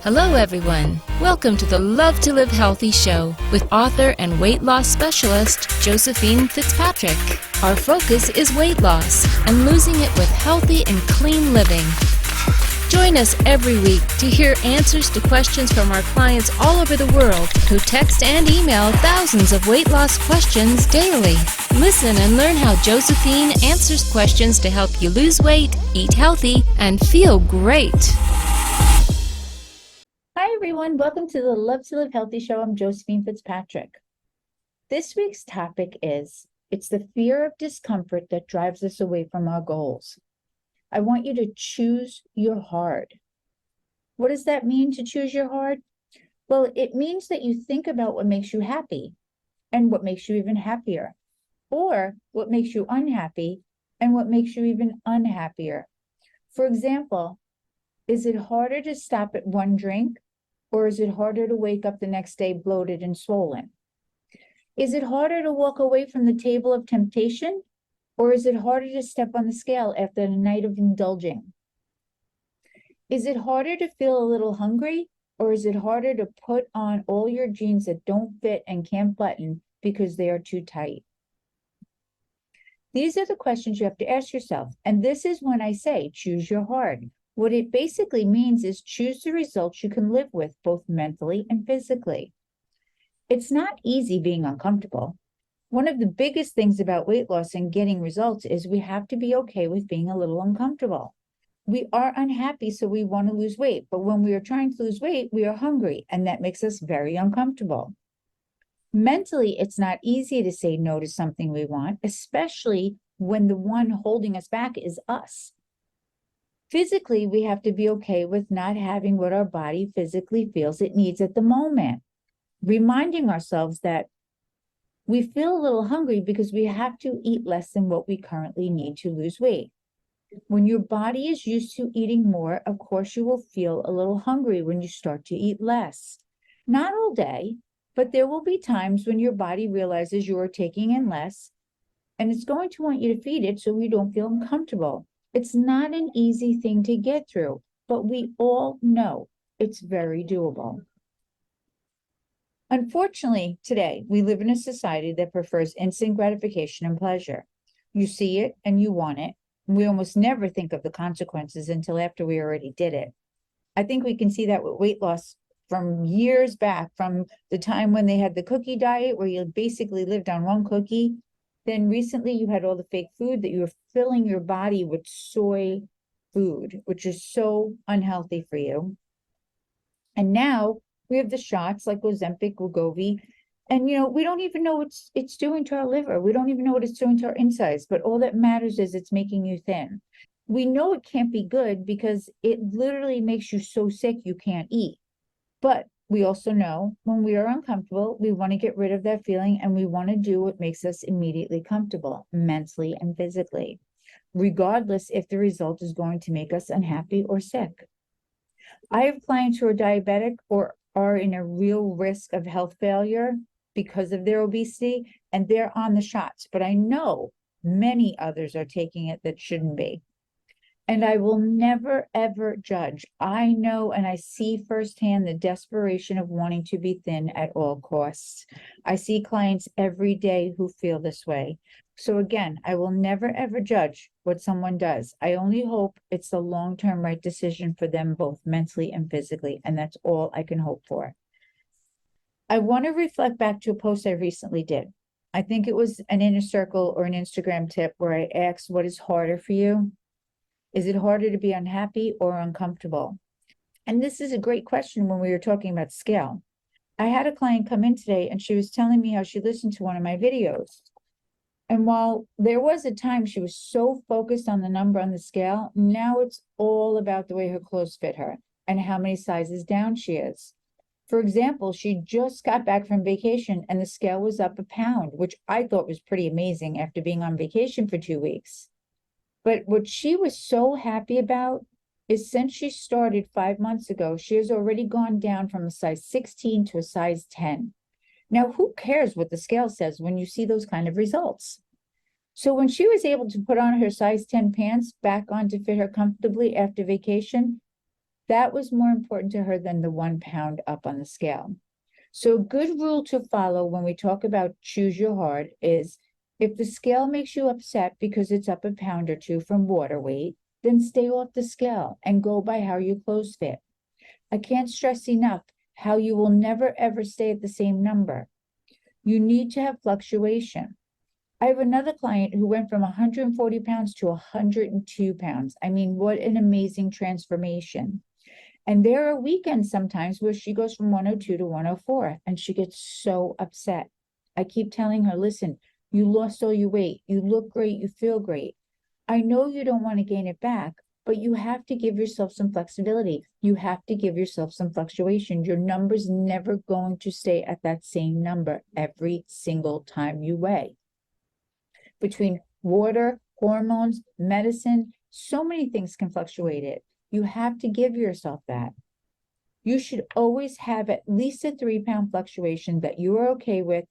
Hello, everyone. Welcome to the Love to Live Healthy show with author and weight loss specialist Josephine Fitzpatrick. Our focus is weight loss and losing it with healthy and clean living. Join us every week to hear answers to questions from our clients all over the world who text and email thousands of weight loss questions daily. Listen and learn how Josephine answers questions to help you lose weight, eat healthy, and feel great. Hi, everyone. Welcome to the Love to Live Healthy show. I'm Josephine Fitzpatrick. This week's topic is, it's the fear of discomfort that drives us away from our goals. I want you to choose your hard. What does that mean, to choose your hard? Well, it means that you think about what makes you happy and what makes you even happier, or what makes you unhappy and what makes you even unhappier. For example, is it harder to stop at one drink, or is it harder to wake up the next day bloated and swollen? Is it harder to walk away from the table of temptation, or is it harder to step on the scale after a night of indulging? Is it harder to feel a little hungry, or is it harder to put on all your jeans that don't fit and can't button because they are too tight? These are the questions you have to ask yourself. And this is when I say choose your hard. What it basically means is choose the results you can live with, both mentally and physically. It's not easy being uncomfortable. One of the biggest things about weight loss and getting results is we have to be okay with being a little uncomfortable. We are unhappy, so we want to lose weight. But when we are trying to lose weight, we are hungry, and that makes us very uncomfortable. Mentally, it's not easy to say no to something we want, especially when the one holding us back is us. Physically, we have to be okay with not having what our body physically feels it needs at the moment. Reminding ourselves that we feel a little hungry because we have to eat less than what we currently need to lose weight. When your body is used to eating more, of course, you will feel a little hungry when you start to eat less. Not all day, but there will be times when your body realizes you are taking in less, and it's going to want you to feed it so you don't feel uncomfortable. It's not an easy thing to get through, but we all know it's very doable. Unfortunately, today, we live in a society that prefers instant gratification and pleasure. You see it and you want it. We almost never think of the consequences until after we already did it. I think we can see that with weight loss from years back, from the time when they had the cookie diet, where you basically lived on one cookie. Then recently you had all the fake food that you were filling your body with soy food, which is so unhealthy for you. And now we have the shots like Ozempic, Wegovy, and we don't even know what it's doing to our liver. We don't even know what it's doing to our insides, but all that matters is it's making you thin. We know it can't be good because it literally makes you so sick you can't eat. But we also know when we are uncomfortable, we want to get rid of that feeling, and we want to do what makes us immediately comfortable, mentally and physically, regardless if the result is going to make us unhappy or sick. I have clients who are diabetic or are in a real risk of health failure because of their obesity, and they're on the shots. But I know many others are taking it that shouldn't be. And I will never, ever judge. I know and I see firsthand the desperation of wanting to be thin at all costs. I see clients every day who feel this way. So again, I will never, ever judge what someone does. I only hope it's the long-term right decision for them, both mentally and physically. And that's all I can hope for. I want to reflect back to a post I recently did. I think it was an Inner Circle or an Instagram tip where I asked, what is harder for you? Is it harder to be unhappy or uncomfortable? And this is a great question when we were talking about scale. I had a client come in today and she was telling me how she listened to one of my videos. And while there was a time she was so focused on the number on the scale, now it's all about the way her clothes fit her and how many sizes down she is. For example, she just got back from vacation and the scale was up 1 pound, which I thought was pretty amazing after being on vacation for 2 weeks. But what she was so happy about is since she started 5 months ago, she has already gone down from a size 16 to a size 10. Now, who cares what the scale says when you see those kind of results? So when she was able to put on her size 10 pants back on to fit her comfortably after vacation, That was more important to her than the 1 pound up on the scale. So a good rule to follow when we talk about choose your heart is, if the scale makes you upset because it's up a pound or 2 from water weight, then stay off the scale and go by how your clothes fit. I can't stress enough how you will never ever stay at the same number. You need to have fluctuation. I have another client who went from 140 pounds to 102 pounds. I mean, what an amazing transformation. And there are weekends sometimes where she goes from 102 to 104 and she gets so upset. I keep telling her, listen, you lost all your weight. You look great. You feel great. I know you don't want to gain it back, but you have to give yourself some flexibility. You have to give yourself some fluctuation. Your number's never going to stay at that same number every single time you weigh. Between water, hormones, medicine, so many things can fluctuate it. You have to give yourself that. You should always have at least a 3-pound fluctuation that you are okay with.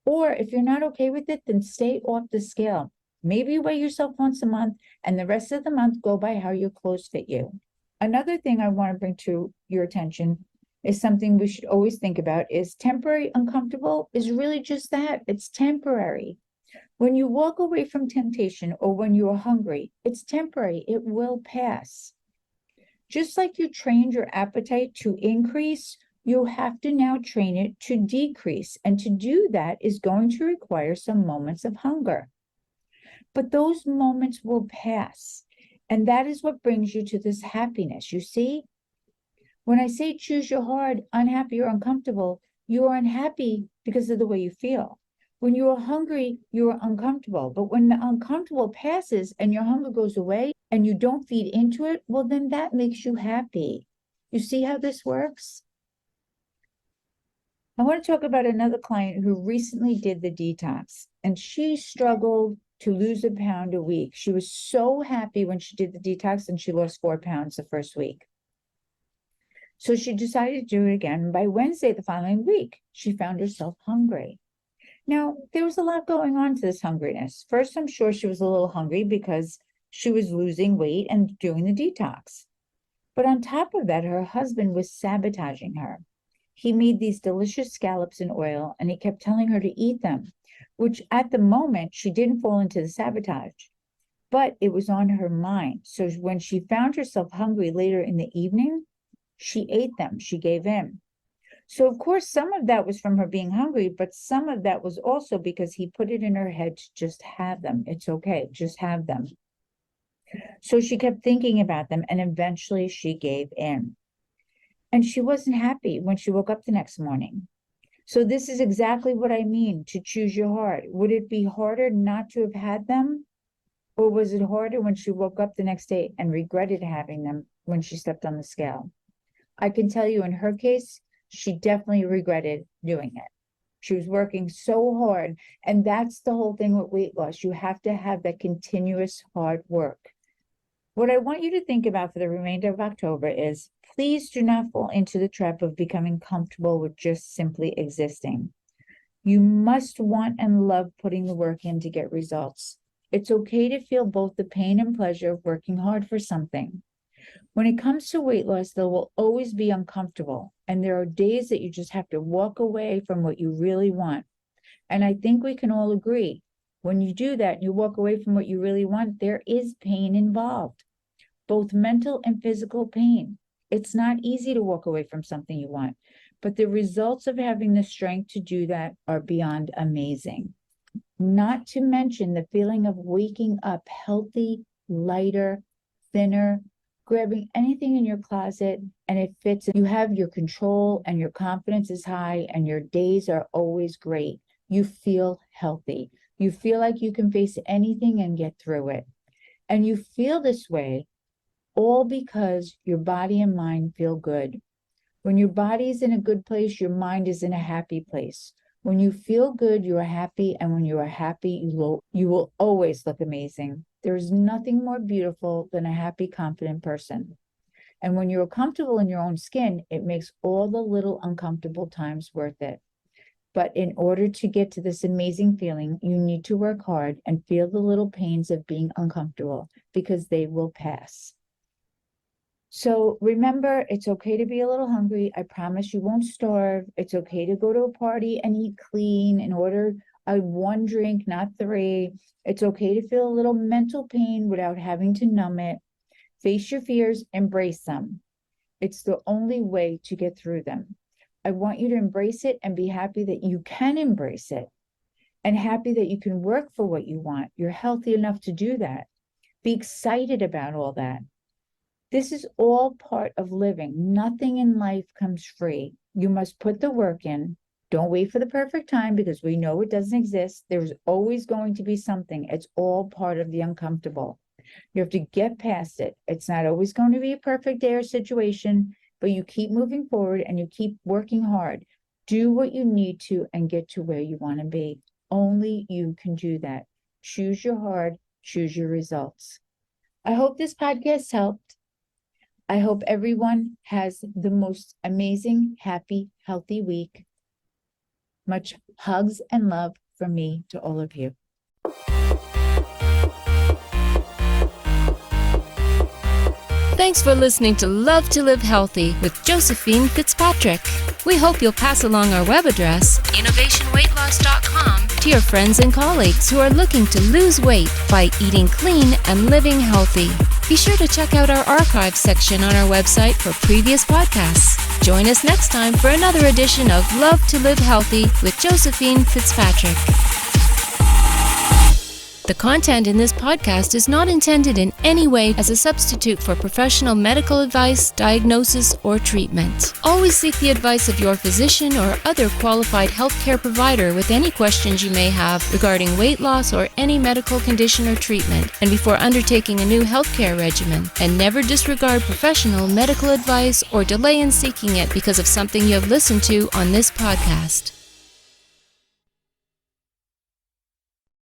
Or if you're not okay with it, then stay off the scale. Maybe weigh yourself once a month and the rest of the month go by how your clothes fit you. Another thing I want to bring to your attention is something we should always think about is temporary uncomfortable is really just that. It's temporary. When you walk away from temptation or when you are hungry, it's temporary. It will pass. Just like you trained your appetite to increase, you have to now train it to decrease. And to do that is going to require some moments of hunger. But those moments will pass. And that is what brings you to this happiness. You see, when I say choose your heart, unhappy or uncomfortable, you are unhappy because of the way you feel. When you are hungry, you are uncomfortable. But when the uncomfortable passes and your hunger goes away and you don't feed into it, well, then that makes you happy. You see how this works? I want to talk about another client who recently did the detox, and she struggled to lose a pound a week. She was so happy when she did the detox and she lost 4 pounds the first week. So she decided to do it again. By Wednesday the following week, she found herself hungry. Now, there was a lot going on to this hungriness. First, I'm sure she was a little hungry because she was losing weight and doing the detox. But on top of that, her husband was sabotaging her. He made these delicious scallops in oil and he kept telling her to eat them, which at the moment, she didn't fall into the sabotage, but it was on her mind. So when she found herself hungry later in the evening, she ate them, she gave in. So, of course, some of that was from her being hungry, but some of that was also because he put it in her head to just have them. It's okay, just have them. So she kept thinking about them, and eventually she gave in. And she wasn't happy when she woke up the next morning. So this is exactly what I mean, to choose your heart. Would it be harder not to have had them? Or was it harder when she woke up the next day and regretted having them when she stepped on the scale? I can tell you in her case, she definitely regretted doing it. She was working so hard. And that's the whole thing with weight loss. You have to have that continuous hard work. What I want you to think about for the remainder of October is, please do not fall into the trap of becoming comfortable with just simply existing. You must want and love putting the work in to get results. It's okay to feel both the pain and pleasure of working hard for something. When it comes to weight loss, there will always be uncomfortable. And there are days that you just have to walk away from what you really want. And I think we can all agree, when you do that, you walk away from what you really want, there is pain involved, both mental and physical pain. It's not easy to walk away from something you want, but the results of having the strength to do that are beyond amazing. Not to mention the feeling of waking up healthy, lighter, thinner, grabbing anything in your closet and it fits. You have your control and your confidence is high and your days are always great. You feel healthy. You feel like you can face anything and get through it. And you feel this way all because your body and mind feel good. When your body is in a good place, your mind is in a happy place. When you feel good, you are happy. And when you are happy, you will always look amazing. There is nothing more beautiful than a happy, confident person. And when you're comfortable in your own skin, it makes all the little uncomfortable times worth it. But in order to get to this amazing feeling, you need to work hard and feel the little pains of being uncomfortable because they will pass. So remember, it's okay to be a little hungry. I promise you won't starve. It's okay to go to a party and eat clean and order one drink, not 3. It's okay to feel a little mental pain without having to numb it. Face your fears, embrace them. It's the only way to get through them. I want you to embrace it and be happy that you can embrace it and happy that you can work for what you want. You're healthy enough to do that. Be excited about all that. This is all part of living. Nothing in life comes free. You must put the work in. Don't wait for the perfect time because we know it doesn't exist. There's always going to be something. It's all part of the uncomfortable. You have to get past it. It's not always going to be a perfect day or situation, but you keep moving forward and you keep working hard. Do what you need to and get to where you want to be. Only you can do that. Choose your heart, choose your results. I hope this podcast helped. I hope everyone has the most amazing, happy, healthy week. Much hugs and love from me to all of you. Thanks for listening to Love to Live Healthy with Josephine Fitzpatrick. We hope you'll pass along our web address, innovationweightloss.com, to your friends and colleagues who are looking to lose weight by eating clean and living healthy. Be sure to check out our archives section on our website for previous podcasts. Join us next time for another edition of Love to Live Healthy with Josephine Fitzpatrick. The content in this podcast is not intended in any way as a substitute for professional medical advice, diagnosis, or treatment. Always seek the advice of your physician or other qualified healthcare provider with any questions you may have regarding weight loss or any medical condition or treatment, and before undertaking a new healthcare regimen. And never disregard professional medical advice or delay in seeking it because of something you have listened to on this podcast.